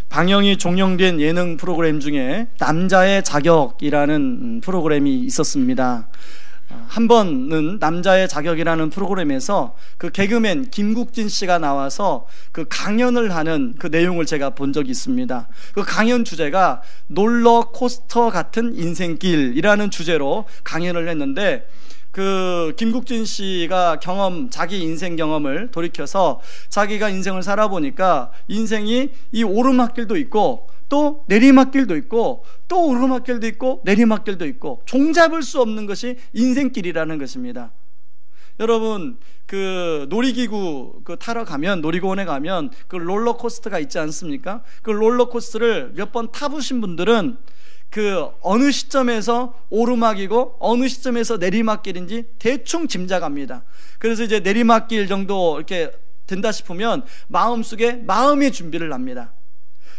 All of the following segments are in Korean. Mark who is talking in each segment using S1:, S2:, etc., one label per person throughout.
S1: 방영이 종영된 예능 프로그램 중에 남자의 자격이라는 프로그램이 있었습니다. 한 번은 남자의 자격이라는 프로그램에서 그 개그맨 김국진 씨가 나와서 그 강연을 하는 그 내용을 제가 본 적이 있습니다. 그 강연 주제가 롤러코스터 같은 인생길이라는 주제로 강연을 했는데, 그 김국진 씨가 자기 인생 경험을 돌이켜서 자기가 인생을 살아보니까 인생이 이 오르막길도 있고 또 내리막길도 있고 또 오르막길도 있고 내리막길도 있고 종잡을 수 없는 것이 인생길이라는 것입니다. 여러분, 그 놀이기구 타러 가면, 놀이공원에 가면 그 롤러코스터가 있지 않습니까? 그 롤러코스터를 몇 번 타보신 분들은 그 어느 시점에서 오르막이고 어느 시점에서 내리막길인지 대충 짐작합니다. 그래서 이제 내리막길 정도 이렇게 된다 싶으면 마음속에 마음의 준비를 합니다.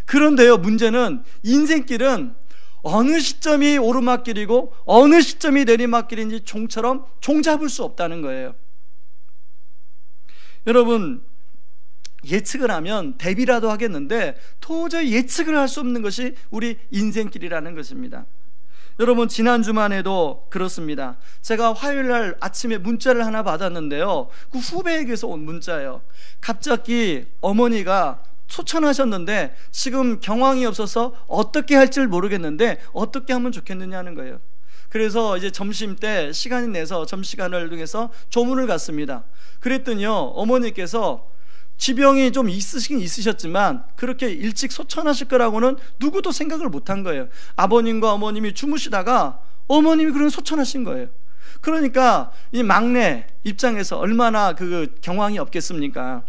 S1: 그런데요, 문제는 인생길은 어느 시점이 오르막길이고 어느 시점이 내리막길인지 종처럼 종잡을 수 없다는 거예요. 여러분, 예측을 하면 대비라도 하겠는데 도저히 예측을 할 수 없는 것이 우리 인생길이라는 것입니다. 여러분, 지난 주만에도 그렇습니다. 제가 화요일날 아침에 문자를 하나 받았는데요, 그 후배에게서 온 문자예요. 갑자기 어머니가 소천하셨는데 지금 경황이 없어서 어떻게 할지를 모르겠는데 어떻게 하면 좋겠느냐는 거예요. 그래서 이제 점심 때 시간이 내서 점심시간을 통해서 조문을 갔습니다. 그랬더니요, 어머니께서 지병이 좀 있으시긴 있으셨지만 그렇게 일찍 소천하실 거라고는 누구도 생각을 못한 거예요. 아버님과 어머님이 주무시다가 어머님이 그런 소천하신 거예요. 그러니까 이 막내 입장에서 얼마나 그 경황이 없겠습니까?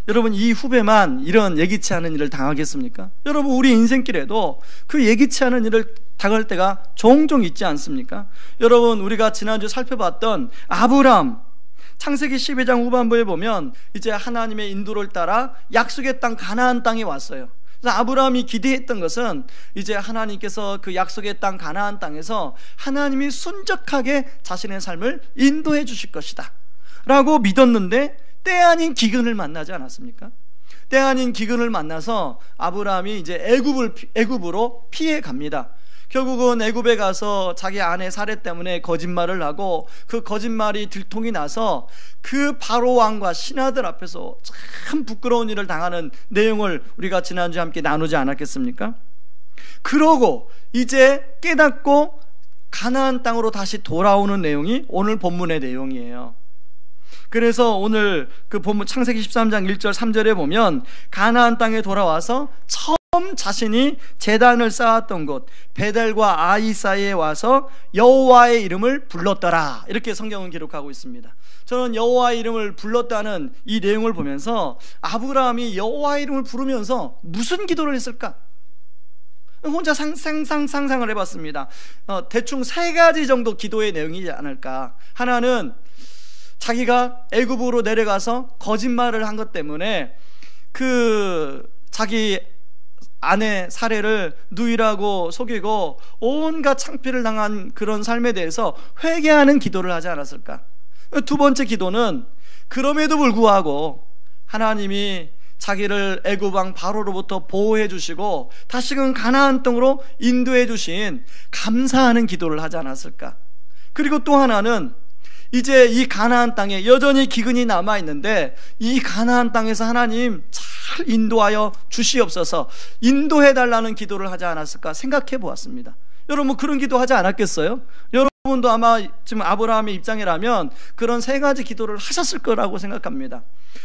S1: 여러분, 이 후배만 이런 예기치 않은 일을 당하겠습니까? 여러분, 우리 인생길에도 그 예기치 않은 일을 당할 때가 종종 있지 않습니까? 여러분, 우리가 지난주 살펴봤던 아브람, 창세기 12장 후반부에 보면 이제 하나님의 인도를 따라 약속의 땅 가나안 땅에 왔어요. 그래서 아브라함이 기대했던 것은 이제 하나님께서 그 약속의 땅 가나안 땅에서 하나님이 순적하게 자신의 삶을 인도해 주실 것이다 라고 믿었는데, 때 아닌 기근을 만나지 않았습니까? 때 아닌 기근을 만나서 아브라함이 이제 애굽으로 피해 갑니다. 결국은 애굽에 가서 자기 아내 사례 때문에 거짓말을 하고 그 거짓말이 들통이 나서 그 바로 왕과 신하들 앞에서 참 부끄러운 일을 당하는 내용을 우리가 지난주에 함께 나누지 않았겠습니까? 그러고 이제 깨닫고 가나안 땅으로 다시 돌아오는 내용이 오늘 본문의 내용이에요. 그래서 오늘 그 본문 창세기 13장 1절 3절에 보면 가나안 땅에 돌아와서 처음 자신이 제단을 쌓았던 곳 베델과 아이 사이에 와서 여호와의 이름을 불렀더라, 이렇게 성경은 기록하고 있습니다. 저는 여호와의 이름을 불렀다는 이 내용을 보면서 아브라함이 여호와의 이름을 부르면서 무슨 기도를 했을까? 혼자 상상을 해봤습니다. 대충 3가지 정도 기도의 내용이지 않을까. 하나는 자기가 애굽으로 내려가서 거짓말을 한 것 때문에 그 자기 아내 사례를 누이라고 속이고 온갖 창피를 당한 그런 삶에 대해서 회개하는 기도를 하지 않았을까? 2번째 기도는 그럼에도 불구하고 하나님이 자기를 애굽 왕 바로로부터 보호해 주시고 다시금 가나안 땅으로 인도해 주신 감사하는 기도를 하지 않았을까? 그리고 또 하나는 이제 이 가나안 땅에 여전히 기근이 남아있는데 이 가나안 땅에서 하나님 잘 인도하여 주시옵소서, 인도해달라는 기도를 하지 않았을까 생각해 보았습니다. 여러분, 그런 기도 하지 않았겠어요? 여러분도 아마 지금 아브라함의 입장이라면 그런 3가지 기도를 하셨을 거라고 생각합니다.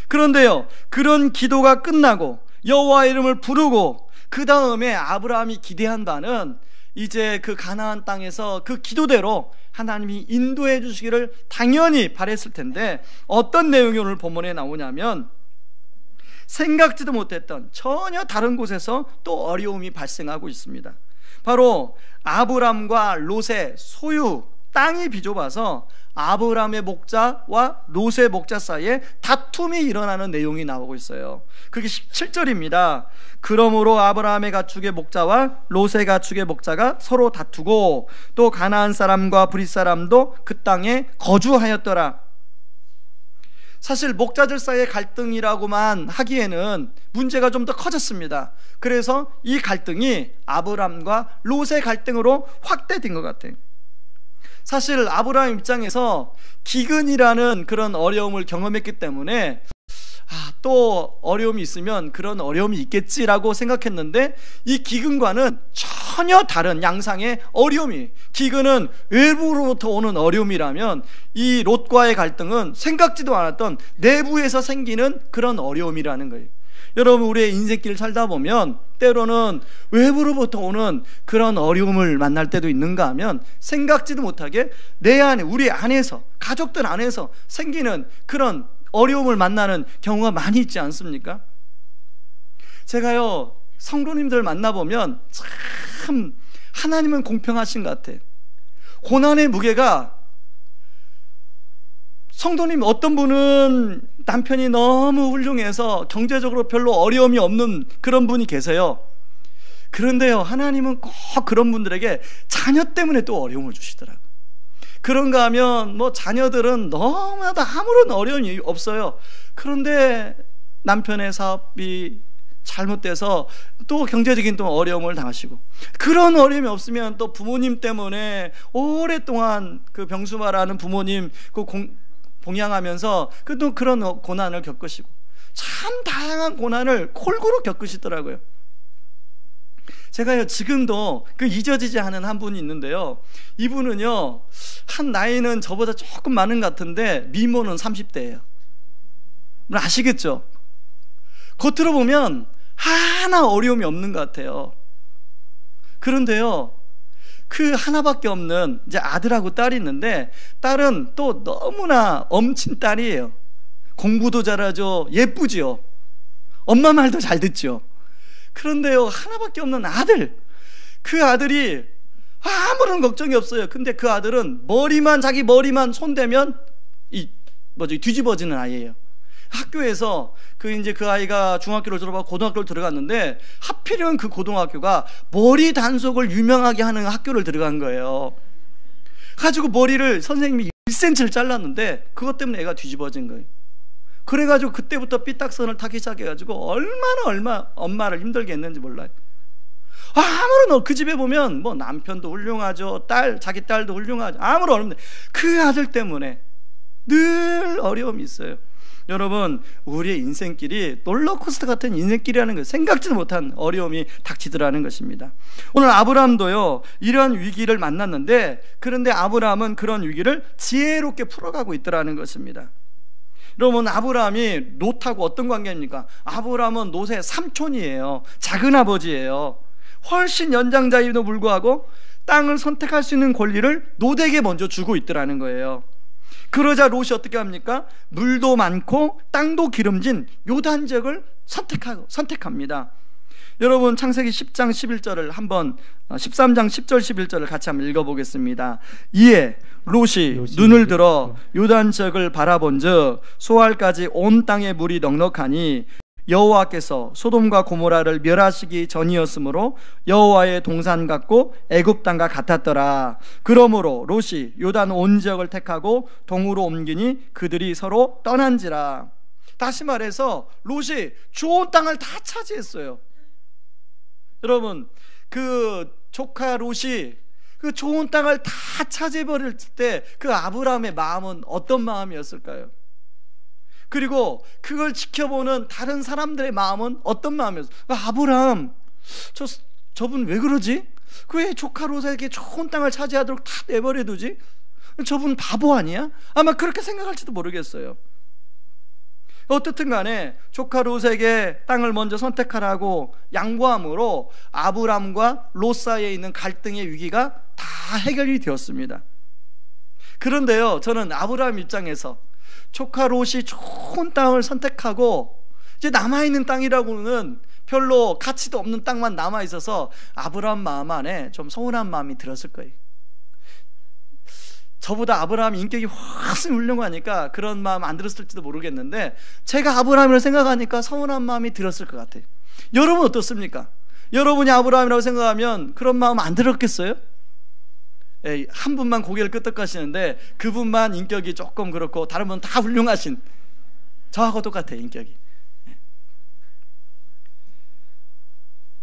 S1: 그런데요, 그런 기도가 끝나고 여호와의 이름을 부르고 그 다음에 아브라함이 기대한 바는 이제 그 가나안 땅에서 그 기도대로 하나님이 인도해 주시기를 당연히 바랬을 텐데 어떤 내용이 오늘 본문에 나오냐면 생각지도 못했던 전혀 다른 곳에서 또 어려움이 발생하고 있습니다. 바로 아브람과 롯의 소유 땅이 비좁아서 아브람의 목자와 롯의 목자 사이에 다툼이 일어나는 내용이 나오고 있어요. 그게 17절입니다. 그러므로 아브라함의 가축의 목자와 롯의 가축의 목자가 서로 다투고 또 가나안 사람과 브릿 사람도 그 땅에 거주하였더라. 사실 목자들 사이의 갈등이라고만 하기에는 문제가 좀 더 커졌습니다. 그래서 이 갈등이 아브람과 롯의 갈등으로 확대된 것 같아요. 사실 아브람 입장에서 기근이라는 그런 어려움을 경험했기 때문에 또 어려움이 있으면 그런 어려움이 있겠지라고 생각했는데, 이 기근과는 전혀 다른 양상의 어려움이, 기근은 외부로부터 오는 어려움이라면 이 롯과의 갈등은 생각지도 않았던 내부에서 생기는 그런 어려움이라는 거예요. 여러분, 우리의 인생길을 살다 보면 때로는 외부로부터 오는 그런 어려움을 만날 때도 있는가 하면 생각지도 못하게 내 안에, 우리 안에서, 가족들 안에서 생기는 그런 어려움을 만나는 경우가 많이 있지 않습니까? 제가요, 성도님들 만나보면 참 하나님은 공평하신 것 같아요. 고난의 무게가, 성도님 어떤 분은 남편이 너무 훌륭해서 경제적으로 별로 어려움이 없는 그런 분이 계세요. 그런데요, 하나님은 꼭 그런 분들에게 자녀 때문에 또 어려움을 주시더라고요. 그런가 하면 자녀들은 너무나도 아무런 어려움이 없어요. 그런데 남편의 사업이 잘못돼서 또 경제적인 또 어려움을 당하시고, 그런 어려움이 없으면 또 부모님 때문에 오랫동안 그 병수마라는 부모님 봉양하면서 또 그런 고난을 겪으시고, 참 다양한 고난을 골고루 겪으시더라고요. 제가요, 지금도 그 잊어지지 않은 한 분이 있는데요, 이분은요, 한 나이는 저보다 조금 많은 것 같은데 미모는 30대예요. 아시겠죠? 겉으로 보면 하나 어려움이 없는 것 같아요. 그런데요, 그 하나밖에 없는 이제 아들하고 딸이 있는데, 딸은 또 너무나 엄친 딸이에요. 공부도 잘하죠. 예쁘지요. 엄마 말도 잘 듣죠. 그런데요, 하나밖에 없는 아들, 그 아들이 아무런 걱정이 없어요. 근데 그 아들은 자기 머리만 손대면 뒤집어지는 아이예요. 학교에서 그 아이가 중학교를 졸업하고 고등학교를 들어갔는데, 하필이면 그 고등학교가 머리 단속을 유명하게 하는 학교를 들어간 거예요. 가지고 머리를 선생님이 1cm를 잘랐는데 그것 때문에 애가 뒤집어진 거예요. 그래가지고 그때부터 삐딱선을 타기 시작해가지고 얼마나 엄마를 힘들게 했는지 몰라요. 아무런, 그 집에 보면 남편도 훌륭하죠, 자기 딸도 훌륭하죠. 아무런 어려운데 그 아들 때문에 늘 어려움이 있어요. 여러분, 우리의 인생길이 롤러코스터 같은 인생길이라는 것, 생각지도 못한 어려움이 닥치더라는 것입니다. 오늘 아브라함도요, 이러한 위기를 만났는데, 그런데 아브라함은 그런 위기를 지혜롭게 풀어가고 있더라는 것입니다. 여러분, 아브라함이 롯하고 어떤 관계입니까? 아브라함은 롯의 삼촌이에요. 작은 아버지예요. 훨씬 연장자임에도 불구하고 땅을 선택할 수 있는 권리를 롯에게 먼저 주고 있더라는 거예요. 그러자 롯이 어떻게 합니까? 물도 많고 땅도 기름진 요단 지역을 선택합니다. 여러분, 창세기 10장 11절을 한번, 13장 10절 11절을 같이 한번 읽어보겠습니다. 이에 롯이 눈을 들어 요단 지역을 바라본즉 소알까지 온 땅에 물이 넉넉하니 여호와께서 소돔과 고모라를 멸하시기 전이었으므로 여호와의 동산 같고 애굽 땅과 같았더라. 그러므로 롯이 요단 온 지역을 택하고 동으로 옮기니 그들이 서로 떠난지라. 다시 말해서 롯이 좋은 땅을 다 차지했어요. 여러분, 그 조카 롯이 그 좋은 땅을 다 차지해버릴 때 그 아브라함의 마음은 어떤 마음이었을까요? 그리고 그걸 지켜보는 다른 사람들의 마음은 어떤 마음이었어요? 아브라함, 저분 왜 그러지? 왜 조카 롯에게 좋은 땅을 차지하도록 다 내버려두지? 저분 바보 아니야? 아마 그렇게 생각할지도 모르겠어요. 어떻든 간에 조카 롯에게 땅을 먼저 선택하라고 양보함으로 아브람과 롯 사이에 있는 갈등의 위기가 다 해결이 되었습니다. 그런데요, 저는 아브람 입장에서 조카 롯이 좋은 땅을 선택하고 이제 남아있는 땅이라고는 별로 가치도 없는 땅만 남아있어서 아브람 마음 안에 좀 서운한 마음이 들었을 거예요. 저보다 아브라함이 인격이 훨씬 훌륭하니까 그런 마음 안 들었을지도 모르겠는데, 제가 아브라함이라고 생각하니까 서운한 마음이 들었을 것 같아요. 여러분 어떻습니까? 여러분이 아브라함이라고 생각하면 그런 마음 안 들었겠어요? 한 분만 고개를 끄덕하시는데 그분만 인격이 조금 그렇고 다른 분은 다 훌륭하신, 저하고 똑같아요, 인격이.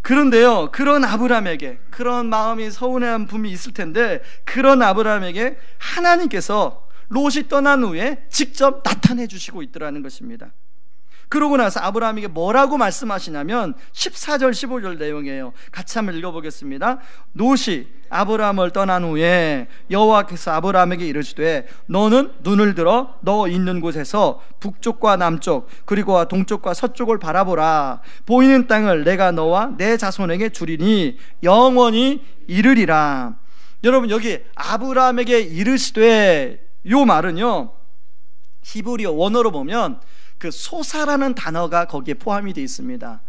S1: 그런데요, 그런 아브라함에게, 그런 마음이 서운한 분이 있을 텐데, 그런 아브라함에게 하나님께서 롯이 떠난 후에 직접 나타내 주시고 있더라는 것입니다. 그러고 나서 아브라함에게 뭐라고 말씀하시냐면 14절 15절 내용이에요. 같이 한번 읽어보겠습니다. 롯이 아브라함을 떠난 후에 여호와께서 아브라함에게 이르시되 너는 눈을 들어 너 있는 곳에서 북쪽과 남쪽 그리고 동쪽과 서쪽을 바라보라. 보이는 땅을 내가 너와 내 자손에게 주리니 영원히 이르리라. 여러분, 여기 아브라함에게 이르시되, 요 말은요, 히브리어 원어로 보면 그 소사라는 단어가 거기에 포함이 되어 있습니다.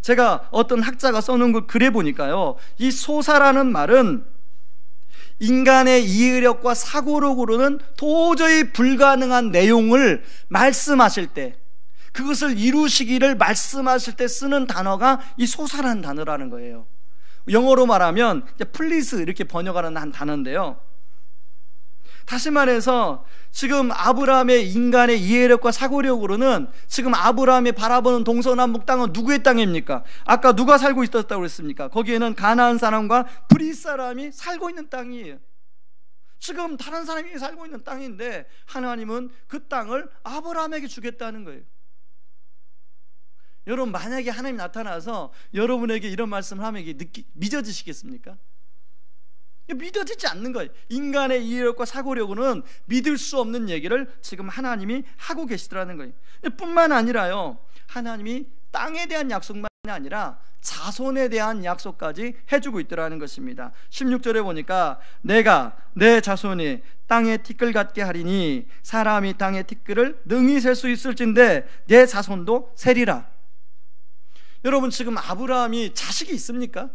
S1: 제가 어떤 학자가 써놓은 걸 글에 보니까요, 이 소사라는 말은 인간의 이해력과 사고력으로는 도저히 불가능한 내용을 말씀하실 때, 그것을 이루시기를 말씀하실 때 쓰는 단어가 이 소사라는 단어라는 거예요. 영어로 말하면 please 이렇게 번역하는 한 단어인데요, 다시 말해서 지금 아브라함의 인간의 이해력과 사고력으로는 지금 아브라함이 바라보는 동서남북 땅은 누구의 땅입니까? 아까 누가 살고 있었다고 그랬습니까? 거기에는 가나안 사람과 브릿 사람이 살고 있는 땅이에요. 지금 다른 사람이 살고 있는 땅인데 하나님은 그 땅을 아브라함에게 주겠다는 거예요. 여러분, 만약에 하나님이 나타나서 여러분에게 이런 말씀을 하면 이게 믿어지시겠습니까? 믿어지지 않는 거예요. 인간의 이해력과 사고력으로는 믿을 수 없는 얘기를 지금 하나님이 하고 계시더라는 거예요. 뿐만 아니라요, 하나님이 땅에 대한 약속만이 아니라 자손에 대한 약속까지 해주고 있더라는 것입니다. 16절에 보니까 내가 내 자손이 땅에 티끌 같게 하리니 사람이 땅의 티끌을 능히 셀 수 있을진데 내 자손도 세리라. 여러분, 지금 아브라함이 자식이 있습니까?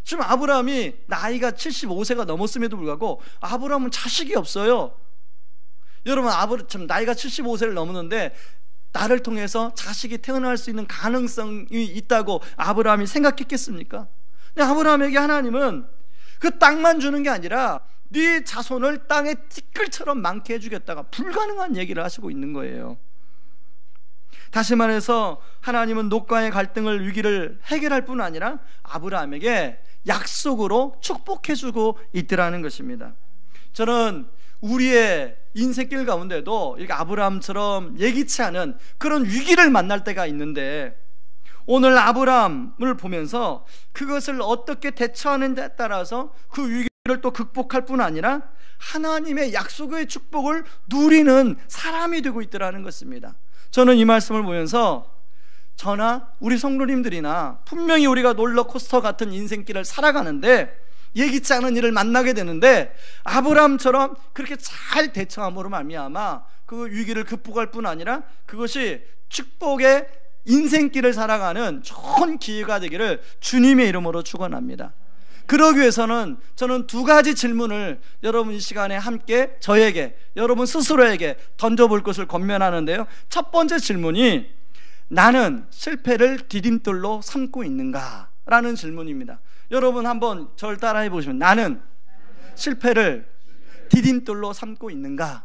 S1: 지금 아브라함이 나이가 75세가 넘었음에도 불구하고 아브라함은 자식이 없어요. 여러분, 지금 나이가 75세를 넘었는데 나를 통해서 자식이 태어날 수 있는 가능성이 있다고 아브라함이 생각했겠습니까? 근데 아브라함에게 하나님은 그 땅만 주는 게 아니라 네 자손을 땅의 티끌처럼 많게 해주겠다가 불가능한 얘기를 하시고 있는 거예요. 다시 말해서 하나님은 롯과의 갈등을, 위기를 해결할 뿐 아니라 아브라함에게 약속으로 축복해주고 있더라는 것입니다. 저는 우리의 인생길 가운데도 이렇게 아브라함처럼 예기치 않은 그런 위기를 만날 때가 있는데, 오늘 아브라함을 보면서 그것을 어떻게 대처하는 데 따라서 그 위기를 또 극복할 뿐 아니라 하나님의 약속의 축복을 누리는 사람이 되고 있더라는 것입니다. 저는 이 말씀을 보면서 저나 우리 성도님들이나 분명히 우리가 롤러코스터 같은 인생길을 살아가는데 예기치 않은 일을 만나게 되는데 아브라함처럼 그렇게 잘 대처함으로 말미암아 그 위기를 극복할 뿐 아니라 그것이 축복의 인생길을 살아가는 좋은 기회가 되기를 주님의 이름으로 축원합니다. 그러기 위해서는 저는 두 가지 질문을 여러분 이 시간에 함께 저에게, 여러분 스스로에게 던져볼 것을 권면하는데요, 첫 번째 질문이 나는 실패를 디딤돌로 삼고 있는가? 라는 질문입니다. 여러분 한번 저를 따라해 보시면, 나는 실패를 디딤돌로 삼고 있는가?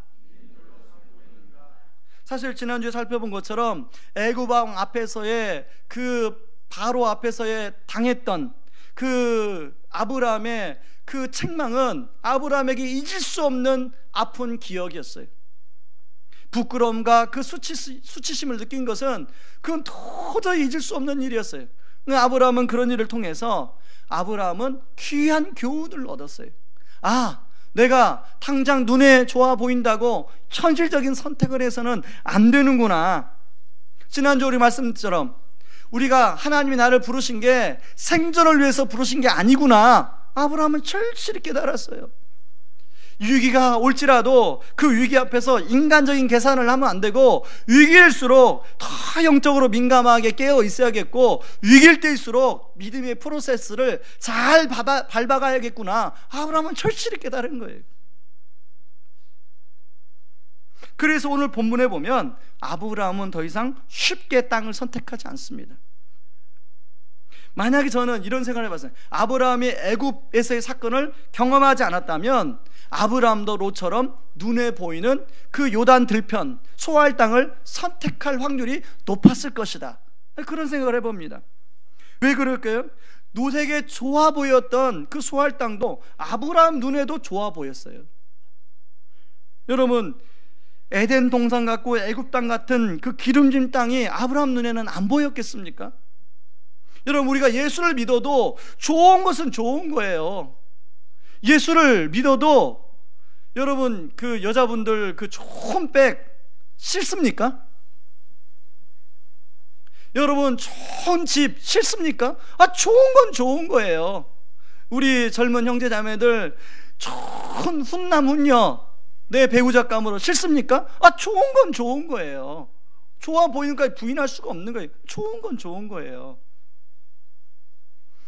S1: 사실 지난주에 살펴본 것처럼 애굽 왕 앞에서의 그 바로 앞에서의 당했던 그 아브라함의 그 책망은 아브라함에게 잊을 수 없는 아픈 기억이었어요. 부끄러움과 그 수치심을 느낀 것은 그건 도저히 잊을 수 없는 일이었어요. 아브라함은 그런 일을 통해서 아브라함은 귀한 교훈을 얻었어요. 아, 내가 당장 눈에 좋아 보인다고 현실적인 선택을 해서는 안 되는구나. 지난주 우리 말씀처럼 우리가 하나님이 나를 부르신 게 생존을 위해서 부르신 게 아니구나, 아브라함은 절실히 깨달았어요. 위기가 올지라도 그 위기 앞에서 인간적인 계산을 하면 안 되고, 위기일수록 더 영적으로 민감하게 깨어 있어야겠고, 위기일 때일수록 믿음의 프로세스를 잘 밟아가야겠구나, 아브라함은 절실히 깨달은 거예요. 그래서 오늘 본문에 보면 아브라함은 더 이상 쉽게 땅을 선택하지 않습니다. 만약에 저는 이런 생각을 해봤어요. 아브라함이 애굽에서의 사건을 경험하지 않았다면 아브라함도 롯처럼 눈에 보이는 그 요단 들편 소알 땅을 선택할 확률이 높았을 것이다. 그런 생각을 해봅니다. 왜 그럴까요? 롯에게 좋아 보였던 그 소알 땅도 아브라함 눈에도 좋아 보였어요. 여러분, 에덴 동산 같고 애굽 땅 같은 그 기름진 땅이 아브라함 눈에는 안 보였겠습니까? 여러분, 우리가 예수를 믿어도 좋은 것은 좋은 거예요. 예수를 믿어도 여러분, 그 여자분들 그 좋은 백 싫습니까? 여러분, 좋은 집 싫습니까? 좋은 건 좋은 거예요. 우리 젊은 형제 자매들 좋은 훈남 훈녀 내 배우자감으로 싫습니까? 좋은 건 좋은 거예요. 좋아 보이는 것까지 부인할 수가 없는 거예요. 좋은 건 좋은 거예요.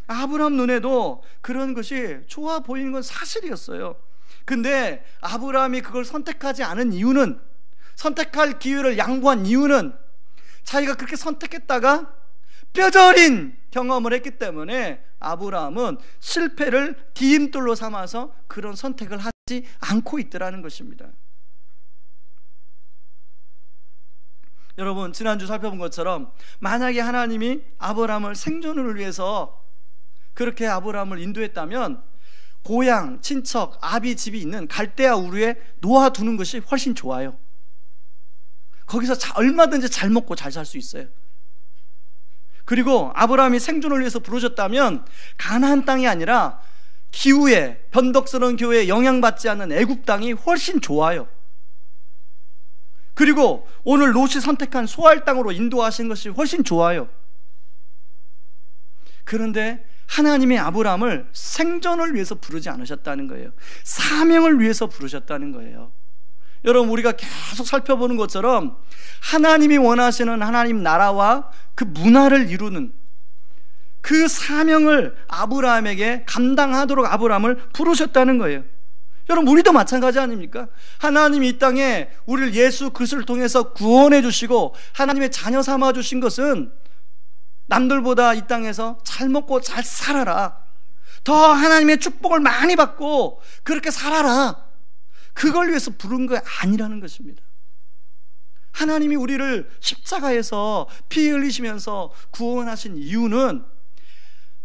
S1: 아브라함 눈에도 그런 것이 좋아 보이는 건 사실이었어요. 근데 아브라함이 그걸 선택하지 않은 이유는, 선택할 기회를 양보한 이유는 자기가 그렇게 선택했다가 뼈저린 경험을 했기 때문에 아브라함은 실패를 디딤돌로 삼아서 그런 선택을 하지 않고 있더라는 것입니다. 여러분, 지난주 살펴본 것처럼 만약에 하나님이 아브라함을 생존을 위해서 그렇게 아브라함을 인도했다면 고향, 친척, 아비 집이 있는 갈대아 우르에 놓아두는 것이 훨씬 좋아요. 거기서 얼마든지 잘 먹고 잘 살 수 있어요. 그리고 아브라함이 생존을 위해서 부르셨다면 가나안 땅이 아니라 기후에, 변덕스러운 기후에 영향받지 않는 애굽 땅이 훨씬 좋아요. 그리고 오늘 롯이 선택한 소알 땅으로 인도하신 것이 훨씬 좋아요. 그런데 하나님이 아브라함을 생존을 위해서 부르지 않으셨다는 거예요. 사명을 위해서 부르셨다는 거예요. 여러분, 우리가 계속 살펴보는 것처럼 하나님이 원하시는 하나님 나라와 그 문화를 이루는 그 사명을 아브라함에게 감당하도록 아브라함을 부르셨다는 거예요. 여러분, 우리도 마찬가지 아닙니까? 하나님이 이 땅에 우리를 예수 그리스도를 통해서 구원해 주시고 하나님의 자녀 삼아 주신 것은 남들보다 이 땅에서 잘 먹고 잘 살아라, 더 하나님의 축복을 많이 받고 그렇게 살아라, 그걸 위해서 부른 게 아니라는 것입니다. 하나님이 우리를 십자가에서 피 흘리시면서 구원하신 이유는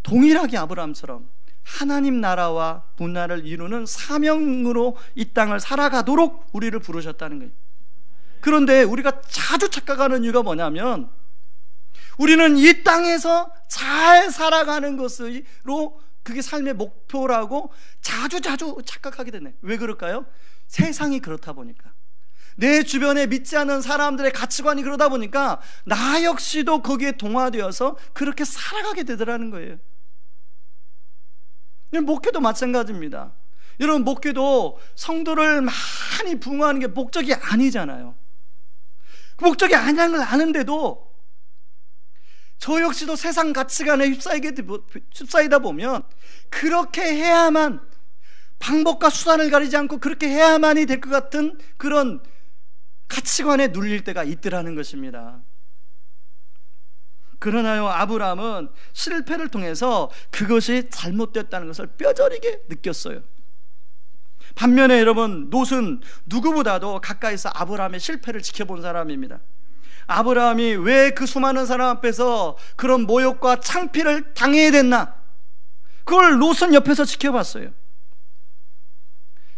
S1: 동일하게 아브라함처럼 하나님 나라와 문화를 이루는 사명으로 이 땅을 살아가도록 우리를 부르셨다는 거예요. 그런데 우리가 자주 착각하는 이유가 뭐냐면 우리는 이 땅에서 잘 살아가는 것으로 그게 삶의 목표라고 자주 착각하게 되네. 왜 그럴까요? 세상이 그렇다 보니까, 내 주변에 믿지 않는 사람들의 가치관이 그러다 보니까 나 역시도 거기에 동화되어서 그렇게 살아가게 되더라는 거예요. 목회도 마찬가지입니다. 여러분, 목회도 성도를 많이 부흥하는 게 목적이 아니잖아요. 목적이 아니라는 걸 아는데도 저 역시도 세상 가치관에 휩싸이다 보면 그렇게 해야만, 방법과 수단을 가리지 않고 그렇게 해야만이 될 것 같은 그런 가치관에 눌릴 때가 있더라는 것입니다. 그러나요, 아브라함은 실패를 통해서 그것이 잘못됐다는 것을 뼈저리게 느꼈어요. 반면에 여러분, 롯은 누구보다도 가까이서 아브라함의 실패를 지켜본 사람입니다. 아브라함이 왜 그 수많은 사람 앞에서 그런 모욕과 창피를 당해야 됐나, 그걸 롯은 옆에서 지켜봤어요.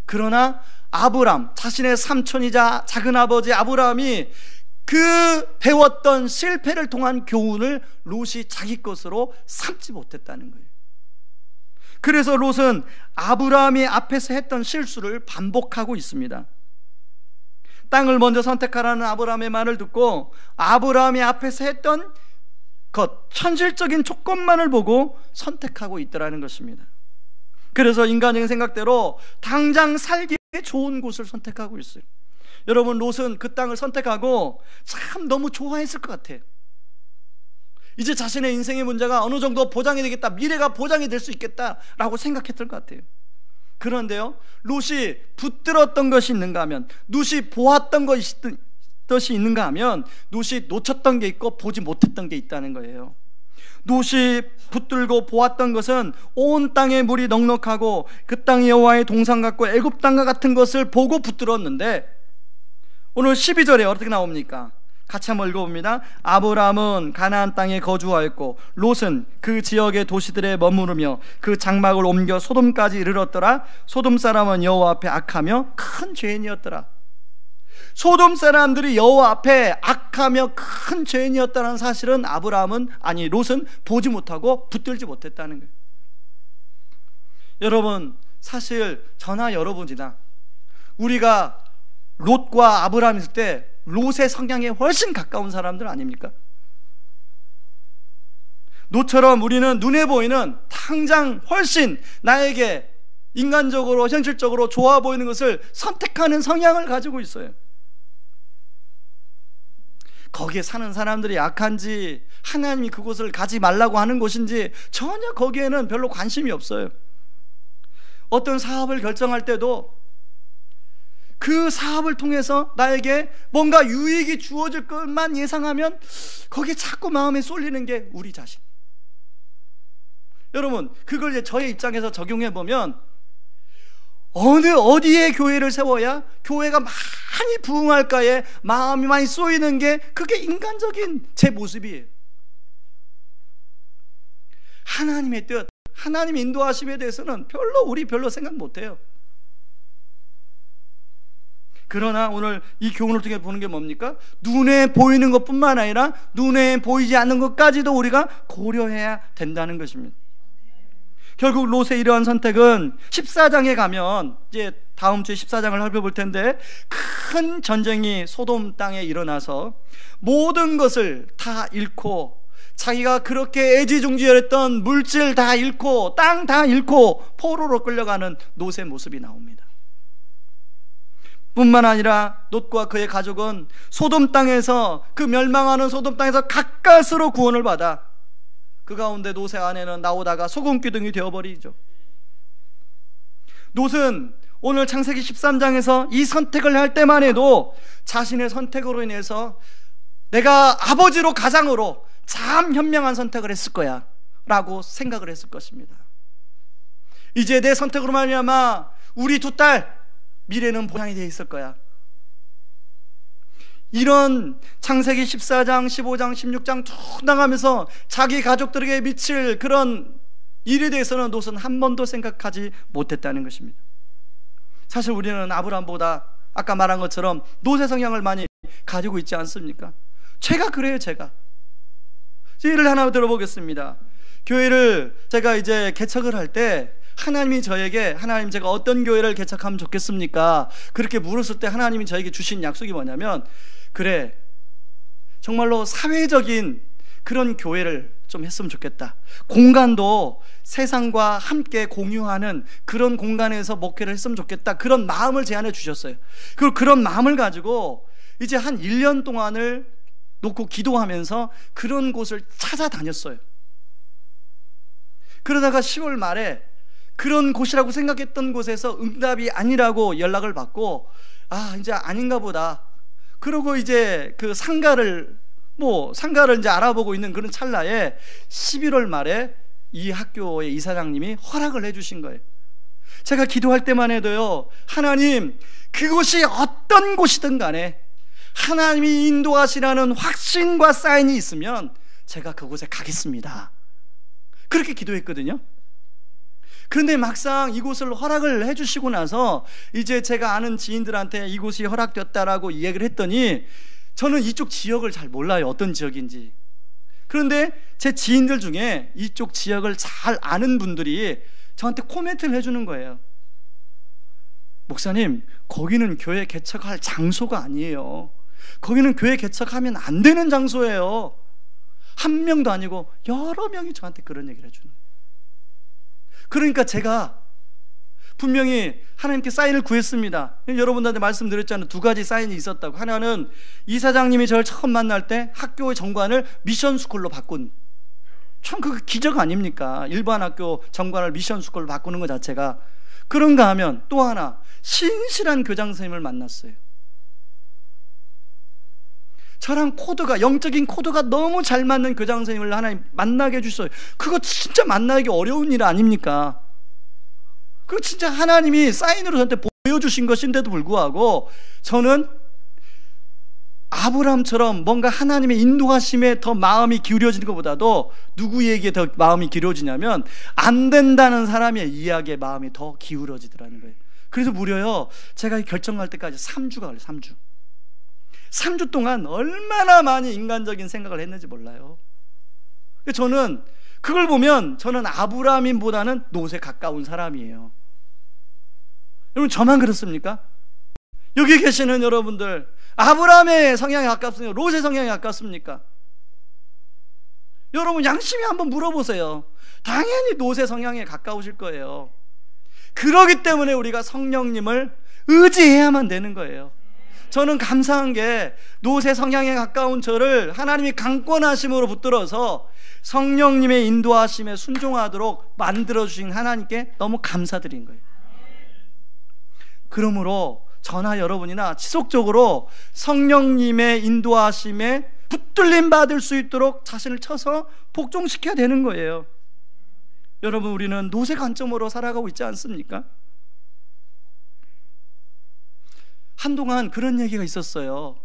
S1: 그러나 아브람, 자신의 삼촌이자 작은아버지 아브라함이 그 배웠던 실패를 통한 교훈을 롯이 자기 것으로 삼지 못했다는 거예요. 그래서 롯은 아브라함이 앞에서 했던 실수를 반복하고 있습니다. 땅을 먼저 선택하라는 아브라함의 말을 듣고 아브라함이 앞에서 했던 것, 현실적인 조건만을 보고 선택하고 있더라는 것입니다. 그래서 인간적인 생각대로 당장 살기에 좋은 곳을 선택하고 있어요. 여러분, 롯은 그 땅을 선택하고 참 너무 좋아했을 것 같아요. 이제 자신의 인생의 문제가 어느 정도 보장이 되겠다, 미래가 보장이 될 수 있겠다라고 생각했을 것 같아요. 그런데요, 롯이 붙들었던 것이 있는가 하면, 롯이 보았던 것이 있는가 하면 롯이 놓쳤던 게 있고 보지 못했던 게 있다는 거예요. 롯이 붙들고 보았던 것은 온 땅에 물이 넉넉하고 그 땅이 여호와의 동산 같고 애굽 땅과 같은 것을 보고 붙들었는데, 오늘 12절에 어떻게 나옵니까? 같이 한번 읽어봅니다. 아브라함은 가나안 땅에 거주하였고 롯은 그 지역의 도시들에 머무르며 그 장막을 옮겨 소돔까지 이르렀더라. 소돔 사람은 여호와 앞에 악하며 큰 죄인이었더라. 소돔 사람들이 여호와 앞에 악하며 큰 죄인이었다는 사실은 롯은 보지 못하고 붙들지 못했다는 거예요. 여러분, 사실 저나 여러분이나 우리가 롯과 아브라함 있을 때 롯의 성향에 훨씬 가까운 사람들 아닙니까? 롯처럼 우리는 눈에 보이는 당장 훨씬 나에게 인간적으로 현실적으로 좋아 보이는 것을 선택하는 성향을 가지고 있어요. 거기에 사는 사람들이 약한지 하나님이 그곳을 가지 말라고 하는 곳인지 전혀 거기에는 별로 관심이 없어요. 어떤 사업을 결정할 때도 그 사업을 통해서 나에게 뭔가 유익이 주어질 것만 예상하면 거기에 자꾸 마음에 쏠리는 게 우리 자신. 여러분, 그걸 이제 저의 입장에서 적용해 보면 어디에 교회를 세워야 교회가 많이 부흥할까에 마음이 많이 쏘이는 게 그게 인간적인 제 모습이에요. 하나님의 뜻, 하나님의 인도하심에 대해서는 우리 별로 생각 못해요. 그러나 오늘 이 교훈을 통해 보는 게 뭡니까? 눈에 보이는 것뿐만 아니라 눈에 보이지 않는 것까지도 우리가 고려해야 된다는 것입니다. 결국 롯의 이러한 선택은 14장에 가면, 이제 다음 주에 14장을 살펴볼 텐데, 큰 전쟁이 소돔 땅에 일어나서 모든 것을 다 잃고, 자기가 그렇게 애지중지했던 물질 다 잃고 땅 다 잃고 포로로 끌려가는 롯의 모습이 나옵니다. 뿐만 아니라 롯과 그의 가족은 소돔 땅에서, 그 멸망하는 소돔 땅에서 가까스로 구원을 받아 그 가운데 롯의 아내는 나오다가 소금기둥이 되어버리죠. 롯은 오늘 창세기 13장에서 이 선택을 할 때만 해도 자신의 선택으로 인해서 내가 아버지로 가장으로 참 현명한 선택을 했을 거야 라고 생각을 했을 것입니다. 이제 내 선택으로 말미암아 우리 두 딸 미래는 보장이 되어 있을 거야. 이런 창세기 14장, 15장, 16장 쭉 나가면서 자기 가족들에게 미칠 그런 일에 대해서는 롯은 한 번도 생각하지 못했다는 것입니다. 사실 우리는 아브라함보다 아까 말한 것처럼 롯의 성향을 많이 가지고 있지 않습니까? 제가 그래요. 제가 예를 하나 들어보겠습니다. 교회를 제가 이제 개척을 할 때 하나님이 저에게, 하나님 제가 어떤 교회를 개척하면 좋겠습니까? 그렇게 물었을 때 하나님이 저에게 주신 약속이 뭐냐면, 그래, 정말로 사회적인 그런 교회를 좀 했으면 좋겠다. 공간도 세상과 함께 공유하는 그런 공간에서 목회를 했으면 좋겠다. 그런 마음을 제안해 주셨어요. 그리고 그런 마음을 가지고 이제 한 1년 동안을 놓고 기도하면서 그런 곳을 찾아다녔어요. 그러다가 10월 말에 그런 곳이라고 생각했던 곳에서 응답이 아니라고 연락을 받고, 이제 아닌가 보다. 그러고 이제 그 상가를 이제 알아보고 있는 그런 찰나에 11월 말에 이 학교의 이사장님이 허락을 해주신 거예요. 제가 기도할 때만 해도요, 하나님, 그곳이 어떤 곳이든 간에 하나님이 인도하시라는 확신과 사인이 있으면 제가 그곳에 가겠습니다. 그렇게 기도했거든요. 그런데 막상 이곳을 허락을 해주시고 나서 이제 제가 아는 지인들한테 이곳이 허락됐다라고 이야기를 했더니 저는 이쪽 지역을 잘 몰라요. 어떤 지역인지. 그런데 제 지인들 중에 이쪽 지역을 잘 아는 분들이 저한테 코멘트를 해주는 거예요. 목사님, 거기는 교회 개척할 장소가 아니에요. 거기는 교회 개척하면 안 되는 장소예요. 한 명도 아니고 여러 명이 저한테 그런 얘기를 해주는 거예요. 그러니까 제가 분명히 하나님께 사인을 구했습니다. 여러분들한테 말씀드렸잖아요. 두 가지 사인이 있었다고. 하나는 이사장님이 저를 처음 만날 때 학교의 정관을 미션스쿨로 바꾼, 참 그 기적 아닙니까? 일반 학교 정관을 미션스쿨로 바꾸는 것 자체가. 그런가 하면 또 하나, 신실한 교장 선생님을 만났어요. 저랑 코드가, 영적인 코드가 너무 잘 맞는 교장 선생님을 하나님 만나게 해주셨어요. 그거 진짜 만나기 어려운 일 아닙니까? 그거 진짜 하나님이 사인으로 저한테 보여주신 것인데도 불구하고 저는 아브라함처럼 뭔가 하나님의 인도하심에 더 마음이 기울여지는 것보다도 누구에게 더 마음이 기울어지냐면 안 된다는 사람의 이야기에 마음이 더 기울어지더라는 거예요. 그래서 무려요, 제가 결정할 때까지 3주가 걸려요. 3주 동안 얼마나 많이 인간적인 생각을 했는지 몰라요. 저는 그걸 보면 저는 아브라함보다는 롯에 가까운 사람이에요. 여러분, 저만 그렇습니까? 여기 계시는 여러분들, 아브라함의 성향에 가깝습니까? 롯의 성향에 가깝습니까? 여러분, 양심에 한번 물어보세요. 당연히 롯의 성향에 가까우실 거예요. 그러기 때문에 우리가 성령님을 의지해야만 되는 거예요. 저는 감사한 게 롯의 성향에 가까운 저를 하나님이 강권하심으로 붙들어서 성령님의 인도하심에 순종하도록 만들어주신 하나님께 너무 감사드린 거예요. 그러므로 저나 여러분이나 지속적으로 성령님의 인도하심에 붙들림 받을 수 있도록 자신을 쳐서 복종시켜야 되는 거예요. 여러분, 우리는 롯의 관점으로 살아가고 있지 않습니까? 한동안 그런 얘기가 있었어요.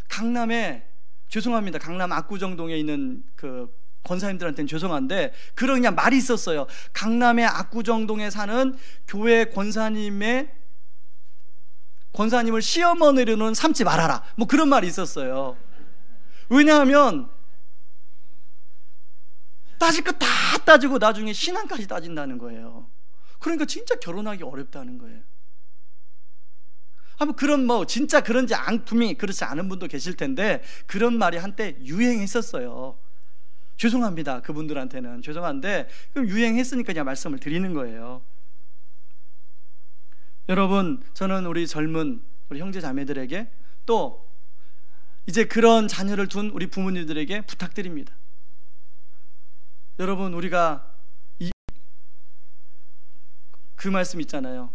S1: 강남에, 죄송합니다, 강남 압구정동에 있는 그 권사님들한테는 죄송한데 그런 그냥 말이 있었어요. 강남의 압구정동에 사는 교회 권사님을 시어머니로는 삼지 말아라, 뭐 그런 말이 있었어요. 왜냐하면 따질 거 다 따지고 나중에 신앙까지 따진다는 거예요. 그러니까 진짜 결혼하기 어렵다는 거예요. 한번 그런 진짜 그런지 분명히 그렇지 않은 분도 계실 텐데 그런 말이 한때 유행했었어요. 죄송합니다, 그분들한테는 죄송한데 그럼 유행했으니까 그냥 말씀을 드리는 거예요. 여러분, 저는 우리 젊은 우리 형제 자매들에게 또 이제 그런 자녀를 둔 우리 부모님들에게 부탁드립니다. 여러분, 우리가 그 말씀 있잖아요.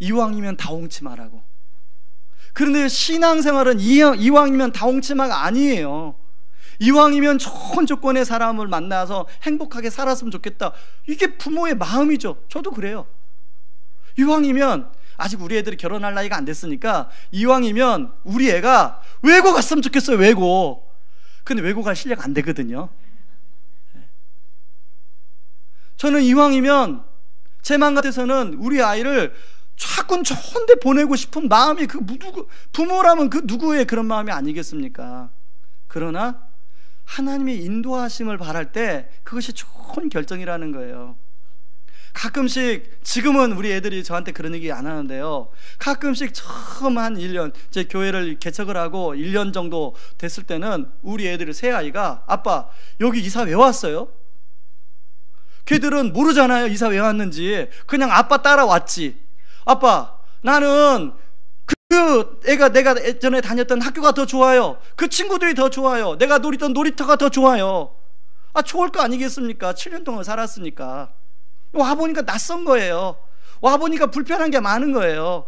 S1: 이왕이면 다홍치마라고. 그런데 신앙생활은 이왕이면 다홍치마가 아니에요. 이왕이면 좋은 조건의 사람을 만나서 행복하게 살았으면 좋겠다. 이게 부모의 마음이죠. 저도 그래요. 이왕이면, 아직 우리 애들이 결혼할 나이가 안 됐으니까 이왕이면 우리 애가 외고 갔으면 좋겠어요. 외고. 근데 외고 갈 실력 안 되거든요. 저는 이왕이면 제 마음 같아서는 우리 아이를 자꾸 좋은 데 보내고 싶은 마음이 부모라면 그 누구의 그런 마음이 아니겠습니까? 그러나 하나님의 인도하심을 바랄 때 그것이 좋은 결정이라는 거예요. 가끔씩, 지금은 우리 애들이 저한테 그런 얘기 안 하는데요, 가끔씩 처음 한 1년 제 교회를 개척을 하고 1년 정도 됐을 때는 우리 애들이, 새 아이가 아빠 여기 이사 왜 왔어요? 걔들은 모르잖아요, 이사 왜 왔는지. 그냥 아빠 따라왔지. 아빠, 나는 그 애가 내가 예전에 다녔던 학교가 더 좋아요. 그 친구들이 더 좋아요. 내가 놀이던 놀이터가 더 좋아요. 좋을 거 아니겠습니까? 7년 동안 살았으니까. 와보니까 낯선 거예요. 와보니까 불편한 게 많은 거예요.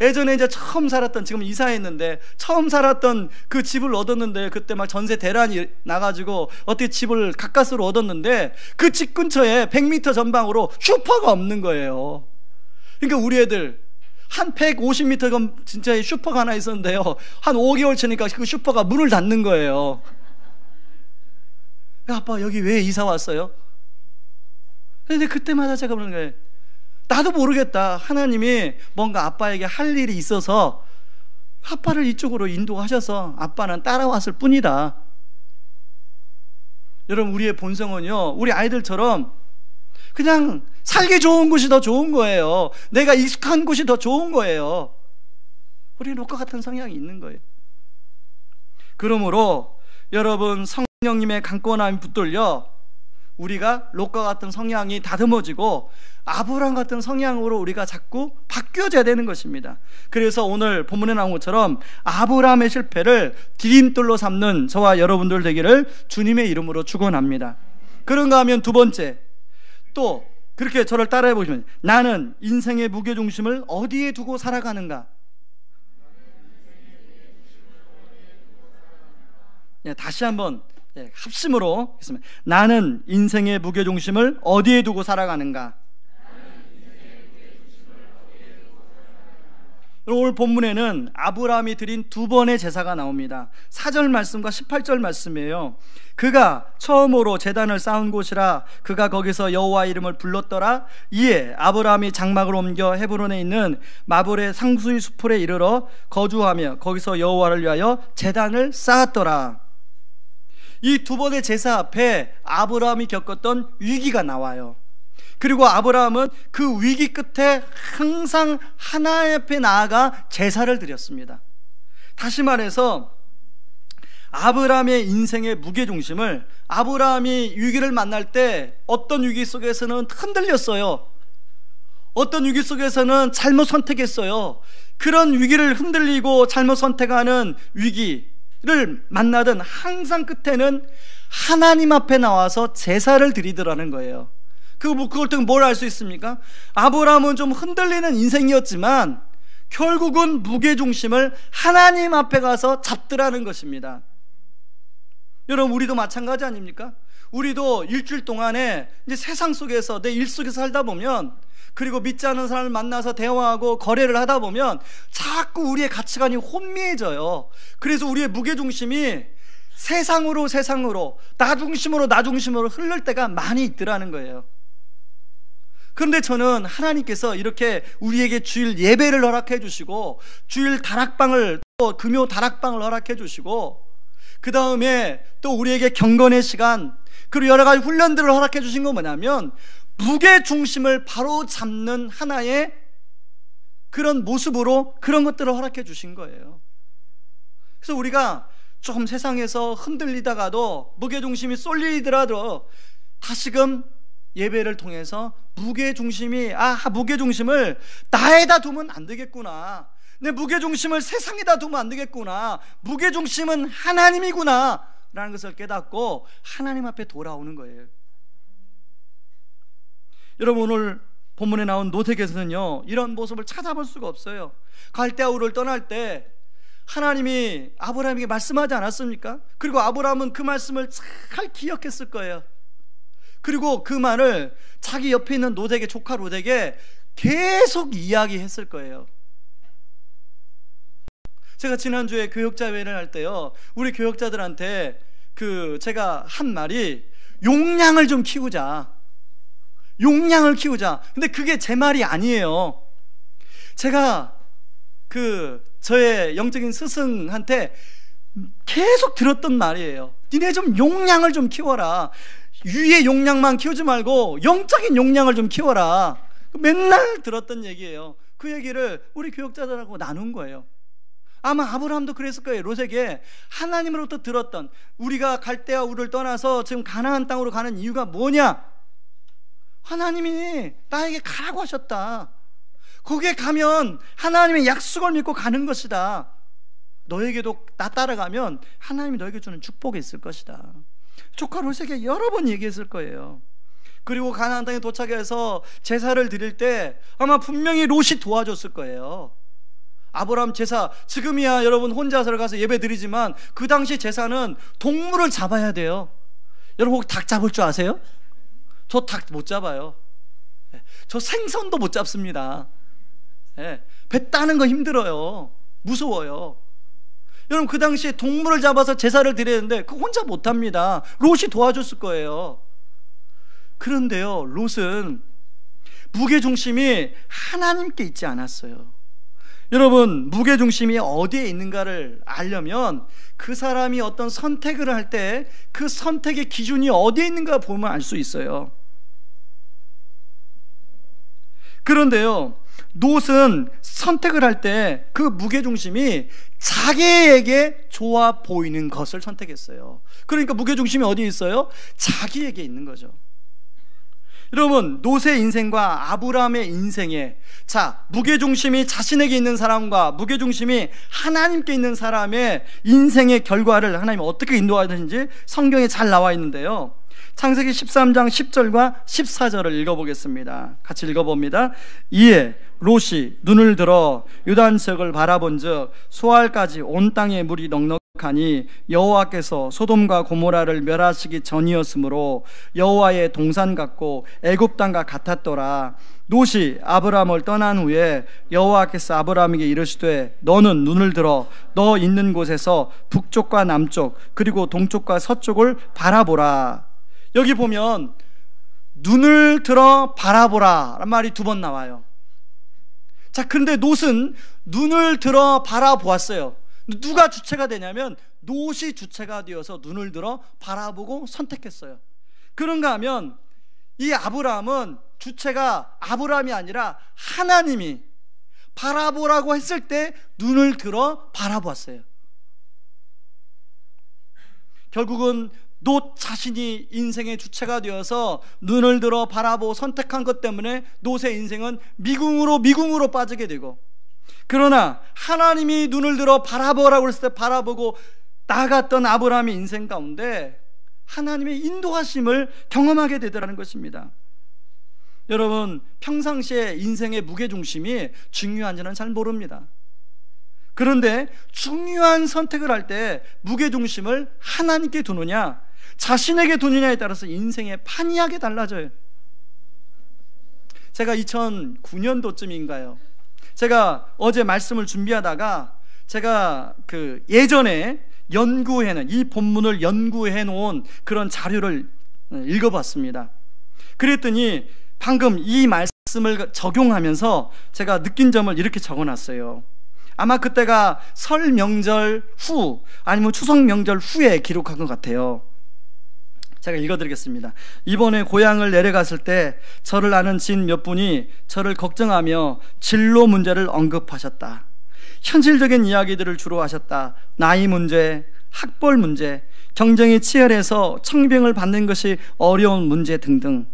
S1: 예전에 이제 처음 살았던, 지금 이사했는데 처음 살았던 그 집을 얻었는데, 그때 막 전세 대란이 나가지고 어떻게 집을 가까스로 얻었는데 그 집 근처에 100m 전방으로 슈퍼가 없는 거예요. 그러니까 우리 애들 한 150m 진짜 슈퍼가 하나 있었는데요, 한 5개월 차니까 그 슈퍼가 문을 닫는 거예요. 아빠 여기 왜 이사 왔어요? 근데 그때마다 제가 그러는 거예요. 나도 모르겠다, 하나님이 뭔가 아빠에게 할 일이 있어서 아빠를 이쪽으로 인도하셔서 아빠는 따라왔을 뿐이다. 여러분, 우리의 본성은요, 우리 아이들처럼 그냥 살기 좋은 곳이 더 좋은 거예요. 내가 익숙한 곳이 더 좋은 거예요. 우리는 롯과 같은 성향이 있는 거예요. 그러므로 여러분, 성령님의 강권함이 붙들려 우리가 롯과 같은 성향이 다듬어지고 아브라함 같은 성향으로 우리가 자꾸 바뀌어져야 되는 것입니다. 그래서 오늘 본문에 나온 것처럼 아브라함의 실패를 디딤돌로 삼는 저와 여러분들 되기를 주님의 이름으로 축원합니다. 그런가 하면 두 번째, 또 그렇게 저를 따라해 보시면, 나는 인생의 무게중심을 어디에 두고 살아가는가? 다시 한번 합심으로 했습니다. 나는 인생의 무게중심을 어디에 두고 살아가는가? 오늘 본문에는 아브라함이 드린 두 번의 제사가 나옵니다. 4절 말씀과 18절 말씀이에요. 그가 처음으로 제단을 쌓은 곳이라 그가 거기서 여호와 이름을 불렀더라. 이에 아브라함이 장막을 옮겨 헤브론에 있는 마볼의 상수의 수풀에 이르러 거주하며 거기서 여호와를 위하여 제단을 쌓았더라. 이 두 번의 제사 앞에 아브라함이 겪었던 위기가 나와요. 그리고 아브라함은 그 위기 끝에 항상 하나님 앞에 나아가 제사를 드렸습니다. 다시 말해서 아브라함의 인생의 무게중심을, 아브라함이 위기를 만날 때 어떤 위기 속에서는 흔들렸어요. 어떤 위기 속에서는 잘못 선택했어요. 그런 위기를 흔들리고 잘못 선택하는 위기를 만나든 항상 끝에는 하나님 앞에 나와서 제사를 드리더라는 거예요. 그걸 통해 뭘 알 수 있습니까? 아브라함은 좀 흔들리는 인생이었지만 결국은 무게중심을 하나님 앞에 가서 잡더라는 것입니다. 여러분, 우리도 마찬가지 아닙니까? 우리도 일주일 동안에 이제 세상 속에서, 내 일 속에서 살다 보면, 그리고 믿지 않는 사람을 만나서 대화하고 거래를 하다 보면 자꾸 우리의 가치관이 혼미해져요. 그래서 우리의 무게중심이 세상으로 나 중심으로 흐를 때가 많이 있더라는 거예요. 그런데 저는 하나님께서 이렇게 우리에게 주일 예배를 허락해 주시고, 주일 다락방을, 또 금요 다락방을 허락해 주시고, 그 다음에 또 우리에게 경건의 시간, 그리고 여러 가지 훈련들을 허락해 주신 건 뭐냐면 무게중심을 바로 잡는 하나의 그런 모습으로 그런 것들을 허락해 주신 거예요. 그래서 우리가 조금 세상에서 흔들리다가도 무게중심이 쏠리더라도 다시금 예배를 통해서 무게중심을 나에다 두면 안 되겠구나, 내 무게중심을 세상에다 두면 안 되겠구나, 무게중심은 하나님이구나 라는 것을 깨닫고 하나님 앞에 돌아오는 거예요. 여러분, 오늘 본문에 나온 노색에서는요 이런 모습을 찾아볼 수가 없어요. 갈대아 우를 떠날 때 하나님이 아브라함에게 말씀하지 않았습니까? 그리고 아브라함은 그 말씀을 잘 기억했을 거예요. 그리고 그 말을 자기 옆에 있는 노덱의 조카 롯에게 계속 이야기했을 거예요. 제가 지난주에 교역자회를 할 때요, 우리 교역자들한테 제가 한 말이 용량을 좀 키우자. 근데 그게 제 말이 아니에요. 제가 저의 영적인 스승한테 계속 들었던 말이에요. 니네 좀 용량을 좀 키워라. 위의 용량만 키우지 말고 영적인 용량을 좀 키워라. 맨날 들었던 얘기예요. 그 얘기를 우리 교역자들하고 나눈 거예요. 아마 아브라함도 그랬을 거예요. 롯에게 하나님으로부터 들었던, 우리가 갈대아 우를 떠나서 지금 가나안 땅으로 가는 이유가 뭐냐? 하나님이 나에게 가라고 하셨다. 거기에 가면 하나님의 약속을 믿고 가는 것이다. 너에게도 나 따라가면 하나님이 너에게 주는 축복이 있을 것이다. 조카 롯에게 여러 번 얘기했을 거예요. 그리고 가나안 땅에 도착해서 제사를 드릴 때 아마 분명히 롯이 도와줬을 거예요. 아브라함 제사, 지금이야 여러분 혼자서 가서 예배 드리지만 그 당시 제사는 동물을 잡아야 돼요. 여러분 혹 닭 잡을 줄 아세요? 저 닭 못 잡아요. 저 생선도 못 잡습니다. 배 따는 거 힘들어요. 무서워요. 여러분, 그 당시에 동물을 잡아서 제사를 드리는데 그거 혼자 못합니다. 롯이 도와줬을 거예요. 그런데요, 롯은 무게중심이 하나님께 있지 않았어요. 여러분, 무게중심이 어디에 있는가를 알려면 그 사람이 어떤 선택을 할 때 그 선택의 기준이 어디에 있는가 보면 알 수 있어요. 그런데요, 롯은 선택을 할 때 그 무게중심이 자기에게 좋아 보이는 것을 선택했어요. 그러니까 무게중심이 어디에 있어요? 자기에게 있는 거죠. 여러분, 롯의 인생과 아브라함의 인생에 무게중심이 자신에게 있는 사람과 무게중심이 하나님께 있는 사람의 인생의 결과를 하나님이 어떻게 인도하는지 성경에 잘 나와 있는데요, 창세기 13장 10절과 14절을 읽어보겠습니다. 같이 읽어봅니다. 이에 롯이 눈을 들어 유단 지역을 바라본즉 소알까지 온 땅에 물이 넉넉 기록하니 여호와께서 소돔과 고모라를 멸하시기 전이었으므로 여호와의 동산 같고 애굽 땅과 같았더라. 롯이 아브라함을 떠난 후에 여호와께서 아브라함에게 이르시되 너는 눈을 들어 너 있는 곳에서 북쪽과 남쪽 그리고 동쪽과 서쪽을 바라보라. 여기 보면 눈을 들어 바라보라 라는 말이 2번 나와요. 자, 그런데 롯은 눈을 들어 바라보았어요. 누가 주체가 되냐면 롯이 주체가 되어서 눈을 들어 바라보고 선택했어요. 그런가 하면 이 아브라함은 주체가 아브라함이 아니라 하나님이 바라보라고 했을 때 눈을 들어 바라보았어요. 결국은 롯 자신이 인생의 주체가 되어서 눈을 들어 바라보고 선택한 것 때문에 롯의 인생은 미궁으로 빠지게 되고, 그러나 하나님이 눈을 들어 바라보라고 했을 때 바라보고 나아갔던 아브라함의 인생 가운데 하나님의 인도하심을 경험하게 되더라는 것입니다. 여러분, 평상시에 인생의 무게중심이 중요한지는 잘 모릅니다. 그런데 중요한 선택을 할 때 무게중심을 하나님께 두느냐 자신에게 두느냐에 따라서 인생의 판이하게 달라져요. 제가 2009년도쯤인가요? 제가 어제 말씀을 준비하다가 제가 예전에 연구해놓은 이 본문을 연구해 놓은 그런 자료를 읽어봤습니다. 그랬더니 방금 이 말씀을 적용하면서 제가 느낀 점을 이렇게 적어놨어요. 아마 그때가 설 명절 후 아니면 추석 명절 후에 기록한 것 같아요. 제가 읽어드리겠습니다. 이번에 고향을 내려갔을 때 저를 아는 지인 몇 분이 저를 걱정하며 진로 문제를 언급하셨다. 현실적인 이야기들을 주로 하셨다. 나이 문제, 학벌 문제, 경쟁이 치열해서 청빙을 받는 것이 어려운 문제 등등.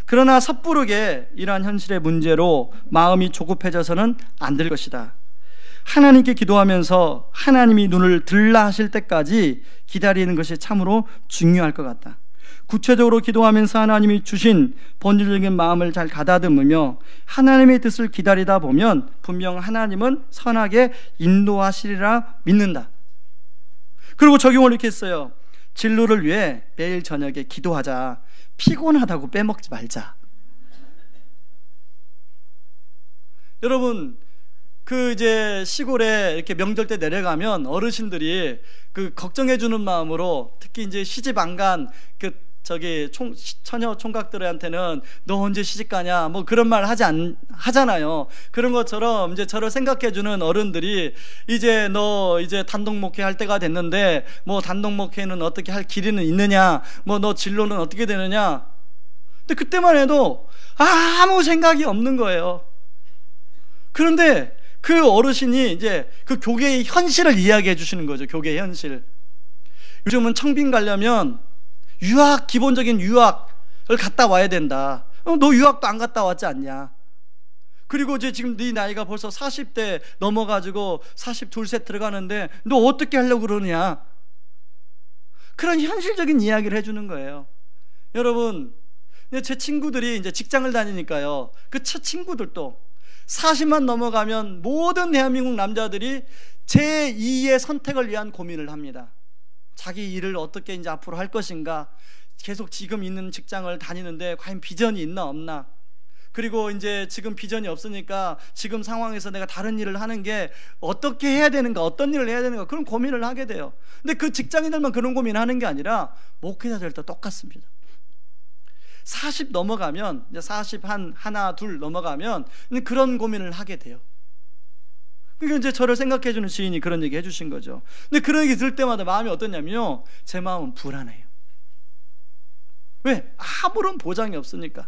S1: 그러나 섣부르게 이러한 현실의 문제로 마음이 조급해져서는 안 될 것이다. 하나님께 기도하면서 하나님이 눈을 들라 하실 때까지 기다리는 것이 참으로 중요할 것 같다. 구체적으로 기도하면서 하나님이 주신 본질적인 마음을 잘 가다듬으며 하나님의 뜻을 기다리다 보면 분명 하나님은 선하게 인도하시리라 믿는다. 그리고 적용을 이렇게 했어요. 진로를 위해 매일 저녁에 기도하자. 피곤하다고 빼먹지 말자. 여러분, 이제 시골에 이렇게 명절 때 내려가면 어르신들이 걱정해주는 마음으로, 특히 이제 시집 안 간 처녀 총각들한테는 너 언제 시집 가냐 뭐 그런 말 하잖아요. 그런 것처럼 이제 저를 생각해주는 어른들이 이제 너 이제 단독 목회할 때가 됐는데 뭐 단독 목회는 어떻게 할 길이는 있느냐, 뭐 너 진로는 어떻게 되느냐. 근데 그때만 해도 아무 생각이 없는 거예요. 그런데 그 어르신이 이제 그 교계의 현실을 이야기해 주시는 거죠. 교계의 현실. 요즘은 청빙 가려면 기본적인 유학을 갔다 와야 된다. 너 유학도 안 갔다 왔지 않냐? 그리고 이제 지금 네 나이가 벌써 40대 넘어가지고 42세 들어가는데 너 어떻게 하려고 그러냐? 그런 현실적인 이야기를 해주는 거예요. 여러분, 제 친구들이 이제 직장을 다니니까요. 그 친구들도 40만 넘어가면 모든 대한민국 남자들이 제2의 선택을 위한 고민을 합니다. 자기 일을 어떻게 이제 앞으로 할 것인가, 계속 지금 있는 직장을 다니는데 과연 비전이 있나 없나, 그리고 이제 지금 비전이 없으니까 지금 상황에서 내가 다른 일을 하는 게 어떻게 해야 되는가, 어떤 일을 해야 되는가, 그런 고민을 하게 돼요. 근데 그 직장인들만 그런 고민하는 게 아니라 목회자들도 똑같습니다. 40 넘어가면, 이제 40 하나 둘 넘어가면 그런 고민을 하게 돼요. 그러니까 이제 저를 생각해주는 지인이 그런 얘기 해주신 거죠. 근데 그런 얘기 들을 때마다 마음이 어떠냐면요, 제 마음은 불안해요. 왜? 아무런 보장이 없으니까.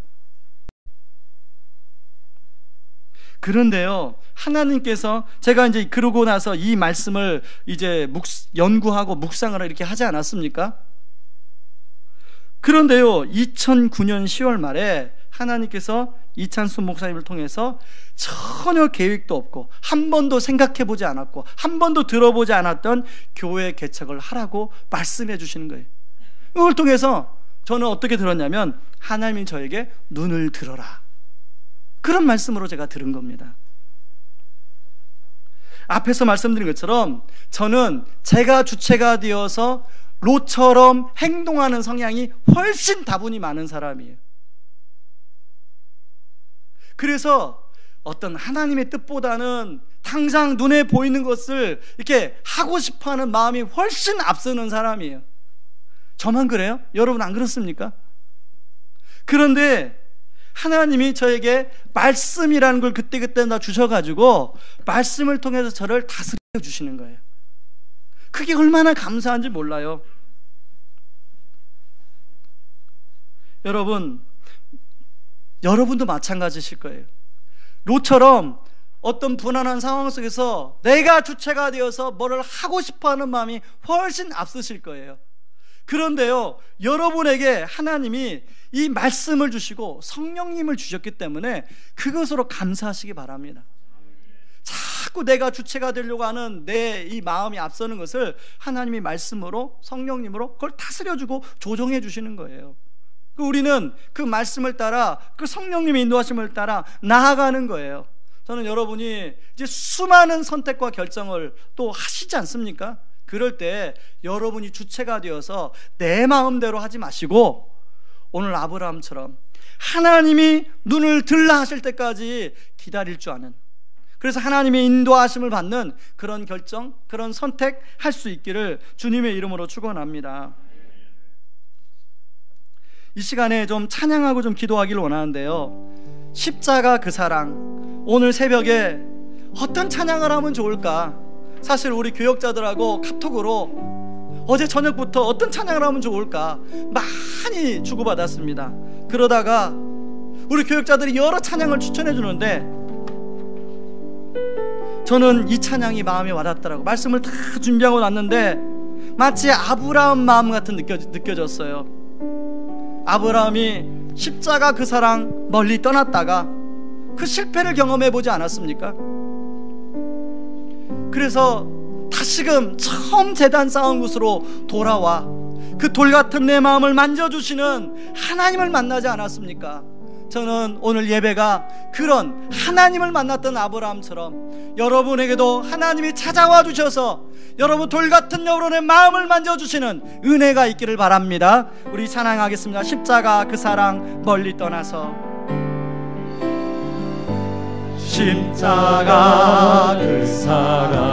S1: 그런데요, 하나님께서, 제가 이제 그러고 나서 이 말씀을 이제 연구하고 묵상을 이렇게 하지 않았습니까? 그런데요, 2009년 10월 말에 하나님께서 이찬수 목사님을 통해서 전혀 계획도 없고 한 번도 생각해 보지 않았고 한 번도 들어보지 않았던 교회 개척을 하라고 말씀해 주시는 거예요. 이걸 통해서 저는 어떻게 들었냐면, 하나님이 저에게 눈을 들어라, 그런 말씀으로 제가 들은 겁니다. 앞에서 말씀드린 것처럼 저는 제가 주체가 되어서 롯처럼 행동하는 성향이 훨씬 다분히 많은 사람이에요. 그래서 어떤 하나님의 뜻보다는 당장 눈에 보이는 것을 이렇게 하고 싶어하는 마음이 훨씬 앞서는 사람이에요. 저만 그래요? 여러분 안 그렇습니까? 그런데 하나님이 저에게 말씀이라는 걸 그때그때 다 주셔가지고 말씀을 통해서 저를 다스려 주시는 거예요. 그게 얼마나 감사한지 몰라요. 여러분도 마찬가지실 거예요. 롯처럼 어떤 불안한 상황 속에서 내가 주체가 되어서 뭐를 하고 싶어하는 마음이 훨씬 앞서실 거예요. 그런데요, 여러분에게 하나님이 이 말씀을 주시고 성령님을 주셨기 때문에 그것으로 감사하시기 바랍니다. 자꾸 내가 주체가 되려고 하는 내 이 마음이 앞서는 것을 하나님이 말씀으로, 성령님으로 그걸 다스려주고 조정해 주시는 거예요. 우리는 그 말씀을 따라, 그 성령님의 인도하심을 따라 나아가는 거예요. 저는 여러분이 이제 수많은 선택과 결정을 또 하시지 않습니까? 그럴 때 여러분이 주체가 되어서 내 마음대로 하지 마시고 오늘 아브라함처럼 하나님이 눈을 들라 하실 때까지 기다릴 줄 아는, 그래서 하나님의 인도하심을 받는 그런 결정, 그런 선택할 수 있기를 주님의 이름으로 축원합니다. 이 시간에 좀 찬양하고 좀 기도하기를 원하는데요, 십자가 그 사랑, 오늘 새벽에 어떤 찬양을 하면 좋을까? 사실 우리 교역자들하고 카톡으로 어제 저녁부터 어떤 찬양을 하면 좋을까 많이 주고받았습니다. 그러다가 우리 교역자들이 여러 찬양을 추천해 주는데 저는 이 찬양이 마음에 와닿더라고요. 말씀을 다 준비하고 났는데 마치 아브라함 마음 같은 느껴졌어요. 아브라함이 십자가 그 사랑 멀리 떠났다가 그 실패를 경험해 보지 않았습니까? 그래서 다시금 처음 제단 쌓은 곳으로 돌아와 그 돌 같은 내 마음을 만져주시는 하나님을 만나지 않았습니까? 저는 오늘 예배가 그런 하나님을 만났던 아브라함처럼 여러분에게도 하나님이 찾아와 주셔서 여러분 돌 같은 여러분의 마음을 만져주시는 은혜가 있기를 바랍니다. 우리 찬양하겠습니다. 십자가 그 사랑 멀리 떠나서.
S2: 십자가 그 사랑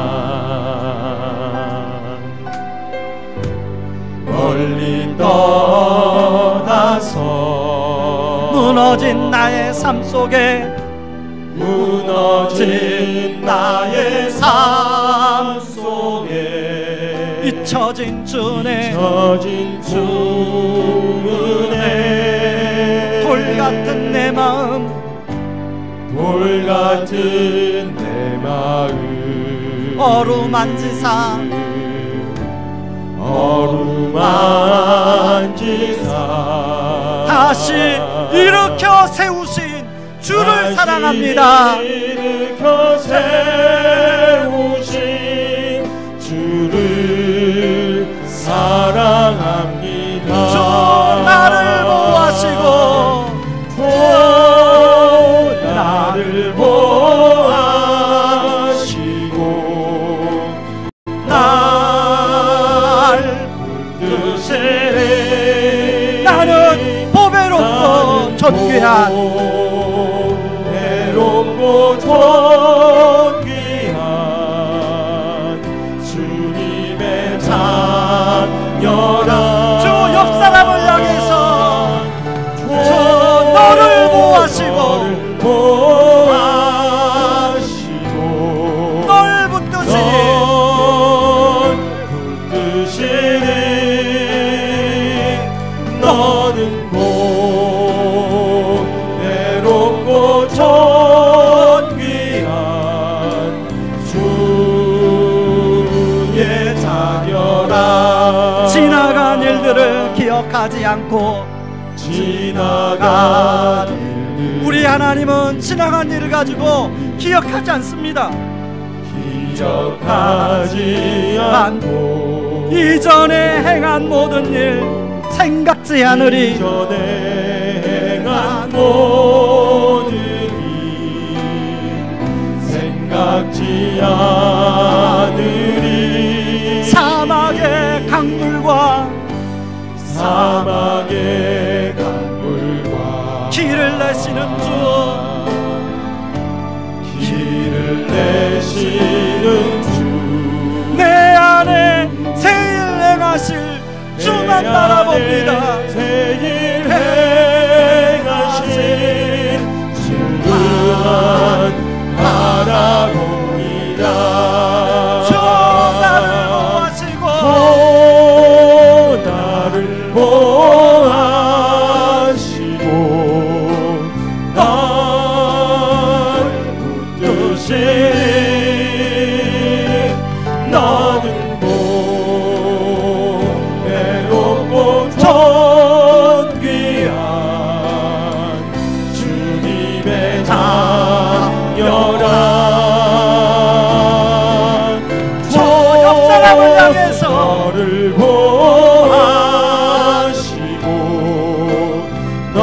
S2: 멀리 떠나서
S1: 무너진 나의 삶 속에,
S2: 무너진 나의 삶 속에
S1: 잊혀진 주의
S2: 은혜,
S1: 돌 같은 내 마음,
S2: 돌 같은 내 마음
S1: 어루만지사 다시 일으켜 세우신 주를 사랑합니다.
S2: 일으켜 세우신 주를 사랑합니다.
S1: 주 나를 보호하시고,
S2: 주 나를 보호하시고 날 붙드시네.
S1: 나는 보배롭고 존귀한,
S2: 보배롭고 존귀한 주님의 자녀라.
S1: 주 옆사람을 향해서 주 너를 보호하시고 널 붙드시니
S2: 너는 보배롭고 존귀한 주의 자녀라.
S1: 지나간 일들을 기억하지 않고,
S2: 지나간 일들
S1: 우리 하나님은 지나간 일을 가지고 기억하지 않습니다.
S2: 기억하지 않고
S1: 이전에 행한 모든 일 생각지 않으리.
S2: 이전에 행한 모든 일 생각지 않으리. 사막의 강물과
S1: 길을 내시는 주,
S2: 길을 내시는 주,
S1: 내 안에 새일 행하실 주만 바라봅니다.
S2: 새일 행하신 주만 바라봅니다.
S1: 주 나를 보호하시고
S2: 나를 보호하시고 날 붙드시니 나는 보배롭고 존귀한 주님의 자녀라.
S1: 역사람을 향해서
S2: 너를 보호하시고 널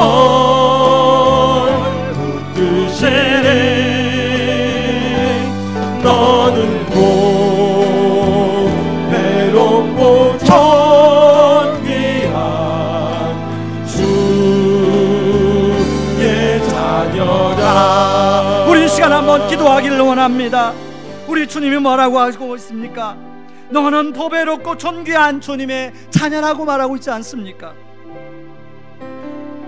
S2: 붙드시니 너는 보배롭고 존귀한 주의 자녀라.
S1: 우리 이 시간 한번 기도하기를 원합니다. 우리 주님이 뭐라고 하고 있습니까? 너는 보배롭고 존귀한 주님의 자녀라고 말하고 있지 않습니까?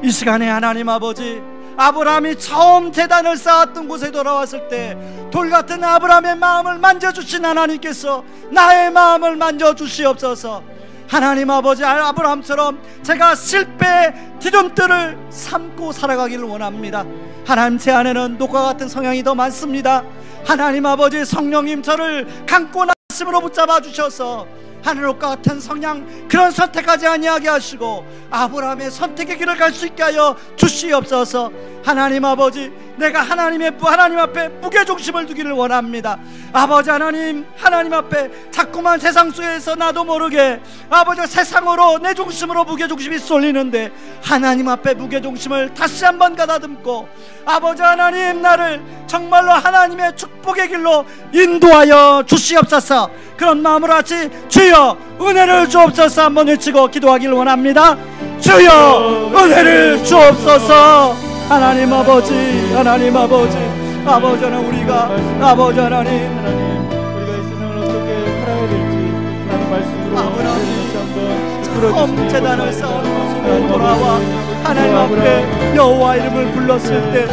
S1: 이 시간에 하나님 아버지, 아브라함이 처음 제단을 쌓았던 곳에 돌아왔을 때 돌같은 아브라함의 마음을 만져주신 하나님께서 나의 마음을 만져주시옵소서. 하나님 아버지, 아브라함처럼 제가 실패의 디딤돌을 삼고 살아가기를 원합니다. 하나님, 제 안에는 녹과 같은 성향이 더 많습니다. 하나님 아버지, 성령님 저를 감고 말씀으로 붙잡아 주셔서 하늘옥과 같은 성향, 그런 선택하지 아니하게 하시고 아브라함의 선택의 길을 갈 수 있게 하여 주시옵소서. 하나님 아버지, 내가 하나님 앞에 무게중심을 두기를 원합니다. 아버지 하나님, 하나님 앞에 자꾸만 세상 속에서 나도 모르게 아버지 세상으로 내 중심으로 무게중심이 쏠리는데 하나님 앞에 무게중심을 다시 한번 가다듬고 아버지 하나님, 나를 정말로 하나님의 축복의 길로 인도하여 주시옵소서. 그런 마음으로 같이 주여 은혜를 주옵소서 한번 외치고 기도하기를 원합니다. 주여 은혜를 주옵소서. 하나님 아버지, 하나님 아버지, 아버지 하나님, 우리가 아버지 하나님,
S2: 우리가 이 세상을 어떻게 살아야 될지 하나님 말씀으로
S1: 아브라함이
S2: 처음
S1: 처음 제단을 쌓은 곳으로 돌아와 하나님 앞에 여호와 이름을 불렀을 때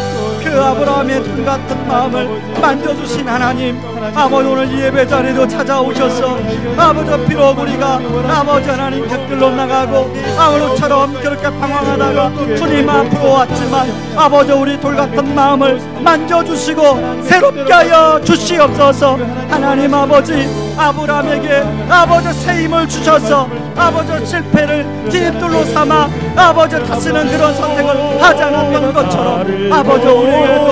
S1: 그 아브라함의 돈 같은 마음을 만져주신 하나님, 아버지 오늘 이 예배 자리도 찾아오셔서 아버지 비록 우리가 아버지 하나님 곁길로 나가고 아우르처럼 그렇게 방황하다가 주님 앞으로 왔지만 아버지 우리 돌 같은 마음을 만져주시고 새롭게 하여 주시옵소서. 하나님 아버지, 아브라함에게 아버지 새 힘을 주셔서 아버지 실패를 디딤돌로 삼아 아버지 다시는 그런 선택을 하지 않았던 것처럼 아버지 우리에게도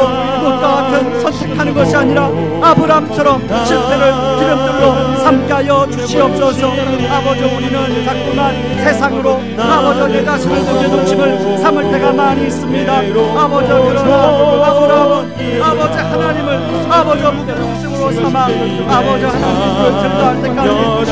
S1: 꽃과 같은 선택하는 것이 아니라 아브라함처럼 실패를 디딤돌로 삼게 하여 주시옵소서. 아버지 우리는 자꾸만 세상으로 아버지 내 자신을 무게중심을 삼을 때가 많이 있습니다. 아버지 그러나 아브라함은 아버지 하나님을 아버지 무게중심으로 삼아 아버지 하나님을 전도할 때까지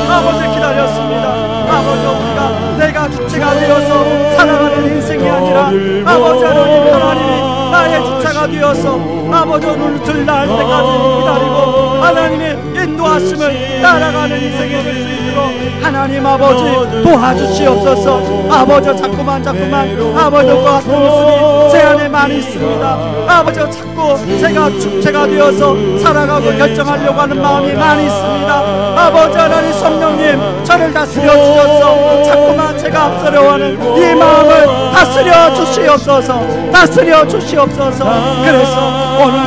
S1: 아버지 기다렸습니다. 아버지 우리가 내가 주체가 되어서 살아가는 인생이 아니라 아버지 하나님이 나의 주체가 되어서 아버지 눈을 낳을 때까지 기다리고 하나님의 인도하심을 따라가는 인생이 될 수 있도록 하나님 아버지 도와주시옵소서. 아버지 자꾸만 아버지와 같은 모습이 제 안에 많이 있습니다. 아버지 자꾸 제가 주체가 되어서 살아가고 결정하려고 하는 마음이 많이 있습니다. 아버지 하나님 성령님 저를 다스려 주셔서 자꾸만 제가 앞서려하는 이 마음을 다스려 주시옵소서. 다스려 주시옵소서. 그래서 오늘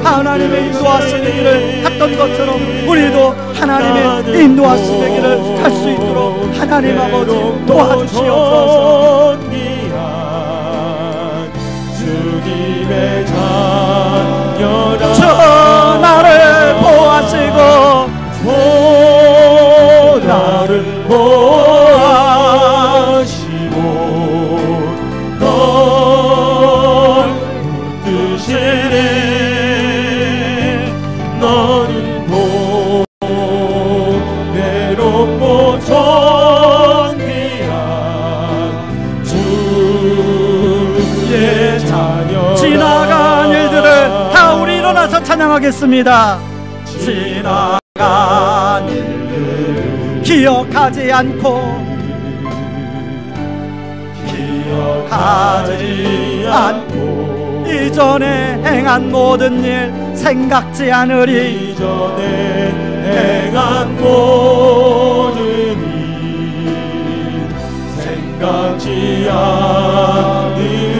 S1: 하나님의 인도하시는 길을 갔던 것처럼 우리도 하나님의 인도하시는 길을 갈 수 있도록 하나님 아버지 도와주시옵소서.
S2: 주님의 자녀라.
S1: 저 나를 보호하시고
S2: 나를 보호하시고 널 붙드시니 너는 보배롭고 존귀한
S1: 지나간 일들을 다 우리 일어나서 찬양하겠습니다. 지나간 일들을 기억하지 않고 이전에 행한 모든 일 생각지 않으리.
S2: 이전에 행한 모든 일 생각지 않으리.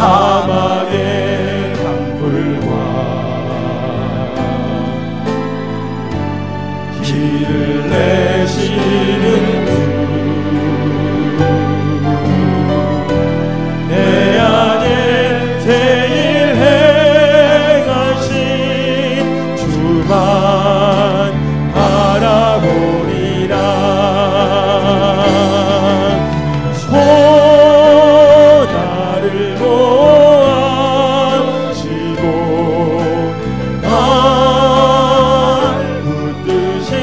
S2: 사막의 강물과 길을 내시는 내 안에 제일 행하신 주만 바라보리라. 나를 모아주시고 날 붙드시니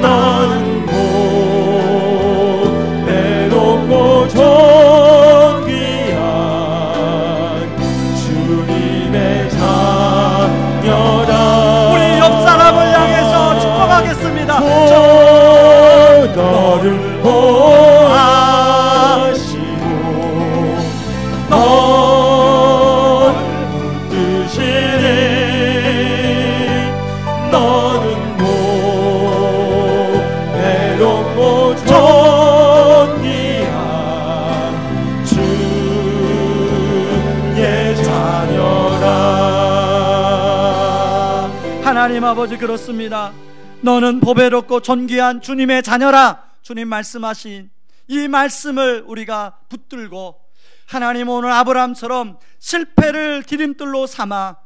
S2: 나는 못 내놓고 존귀한 주님의 자녀라.
S1: 우리 옆 사람을 향해서 축복하겠습니다.
S2: 너를 보아시고 널 붙드시니 너는 못 내놓고 존귀한 주의 자녀라.
S1: 하나님 아버지, 그렇습니다. 너는 보배롭고 존귀한 주님의 자녀라. 주님 말씀하신 이 말씀을 우리가 붙들고 하나님, 오늘 아브라함처럼 실패를 디딤돌로 삼아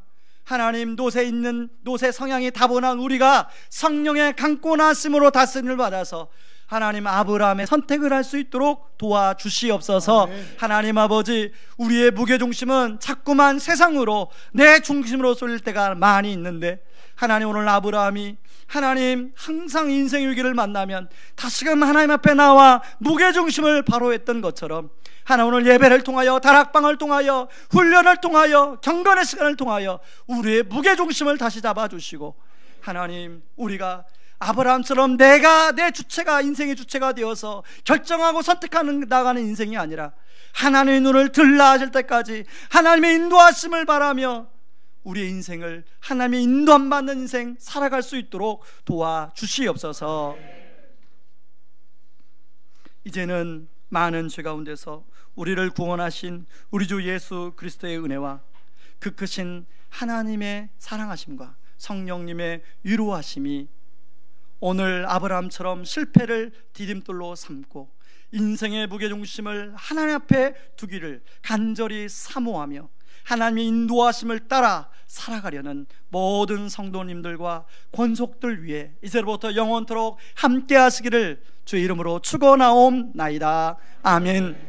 S1: 하나님, 노새 있는 노새 성향이 다분한 우리가 성령의 강권하심으로 다스림을 받아서 하나님, 아브라함의 선택을 할 수 있도록 도와주시옵소서.
S2: 아멘.
S1: 하나님 아버지, 우리의 무게중심은 자꾸만 세상으로 내 중심으로 쏠릴 때가 많이 있는데, 하나님, 오늘 아브라함이 하나님 항상 인생의 위기를 만나면 다시금 하나님 앞에 나와 무게중심을 바로 했던 것처럼, 하나님 오늘 예배를 통하여, 다락방을 통하여, 훈련을 통하여, 경건의 시간을 통하여 우리의 무게중심을 다시 잡아주시고, 하나님, 우리가 아브라함처럼 내가 내 주체가, 인생의 주체가 되어서 결정하고 선택하는 나가는 인생이 아니라 하나님의 눈을 들라하실 때까지 하나님의 인도하심을 바라며 우리의 인생을 하나님의 인도함 받는 인생 살아갈 수 있도록 도와주시옵소서. 이제는 많은 죄 가운데서 우리를 구원하신 우리 주 예수 그리스도의 은혜와 그 크신 하나님의 사랑하심과 성령님의 위로하심이 오늘 아브라함처럼 실패를 디딤돌로 삼고 인생의 무게중심을 하나님 앞에 두기를 간절히 사모하며 하나님의 인도하심을 따라 살아가려는 모든 성도님들과 권속들 위해 이제부터 영원토록 함께 하시기를 주의 이름으로 축원하옵나이다. 아멘.